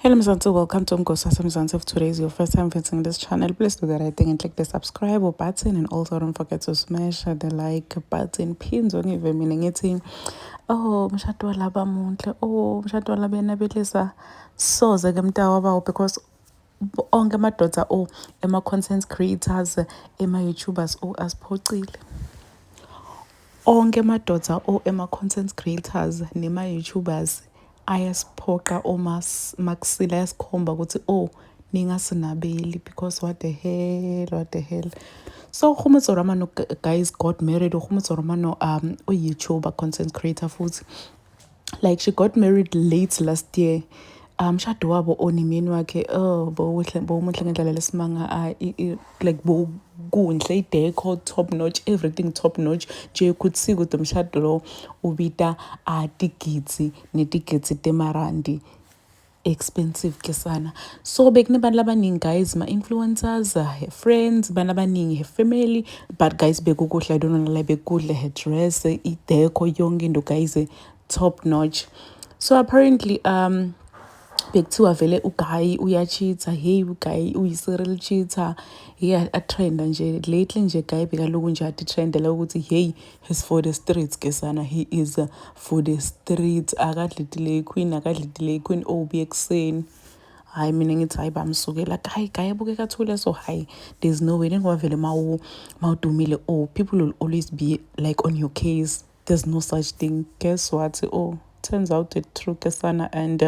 Hello Mzansi, welcome to Umgosasa Mzansi. If today is your first time visiting this channel, please do the right thing and click the subscribe button, and also don't forget to smash the like button. Pins on give meaning it's oh mshado walaba munhle, oh mshado walaba enabelisa soze ke mtawa bawo, because onke amadoda ema-content creators, ema-YouTubers asiphoxile. Onke amadoda ema-content creators nema-YouTubers ayasiphoqa makusile, ayasikhomba ukuthi ningasinabeli, because what the hell. So Khumutso Ramano guys got married. Khumutso Ramano a YouTuber content creator futhi, like she got married late last year. Mshado wabo onimini wakhe bowumuhle ngendlela lesimanga, like kunhle, i-decor top notch, everything top notch. Nje kuthi ukuthi umshado lo ubita tigidzi netigidzi temarandi, expensive ke sana. So bekunebantu labaningi guys, ma-influencers, her friends, bantu abaningi, her family, but guys bekukuhle, I don't know, like bekukuhle, her dress, i-decor yonke into guys top notch. So apparently bekuthiwa vele uGuy uyachitha, hey uGuy uyi-serial cheater, hey atrenda nje lately nje Guy bekaloku nje atitrendela ukuthi hey he's for the streets ke sana, he is for the streets, akadlidile queen obuye ekuseni. Hayi mina ngithi hayi bamsukela Guy abukeka athule, so hayi there's no way ngoba vele mawudumile people will always be like on your case. There's no such thing. Guess what? Turns out the true kesana, and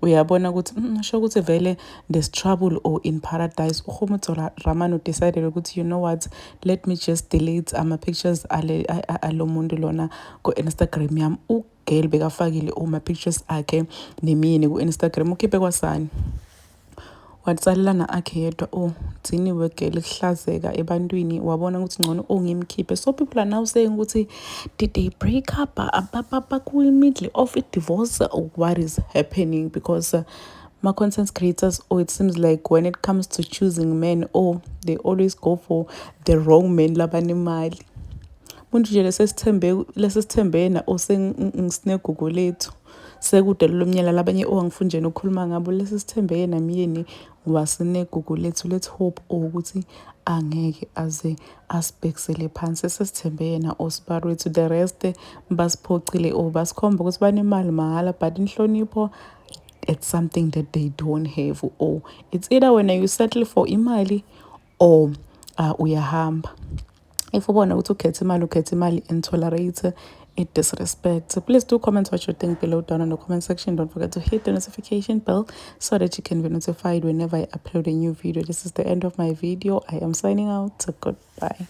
uyabona ukuthi sho ukuthi vele there's trouble in paradise. Khumutso Ramano decided ukuthi, you know what, let me just delete ama-pictures alo muntu lona ku-Instagram yami. Ugirl bekafakile ma-pictures akhe nemini ku-Instagram, ukhiphe kwasani watsalelana akhe yedwa dziniwe girl kuhlazeka ebantwini, wabona ukuthi ngcono ngimkhiphe. So people are now saying ukuthi did they break up, middle of a divorce, or what is happening? Because my content creators, it seems like when it comes to choosing men, they always go for the wrong men labanemali. Muntu nje lesesithembena ngisinegugule lethu sekude lomnyala labanye angifunjeni ukukhuluma ngabo, lesesithembeye namiyeni wasinegugu lethu. Let's hope ukuthi angeke aze asibhekisele phansi. Sesithembe yena osibari wethu, the rest basiphoxile basikhomba ukuthi banemali mahala, but inhlonipho it's something that they don't have, or it's either when you settle for imali or uyahamba. If ubona ukuthi ukhetha imali and tolerate it disrespect. Please do comment what you think below down in the comment section. Don't forget to hit the notification bell so that you can be notified whenever I upload a new video. This is the end of my video. I am signing out. Goodbye.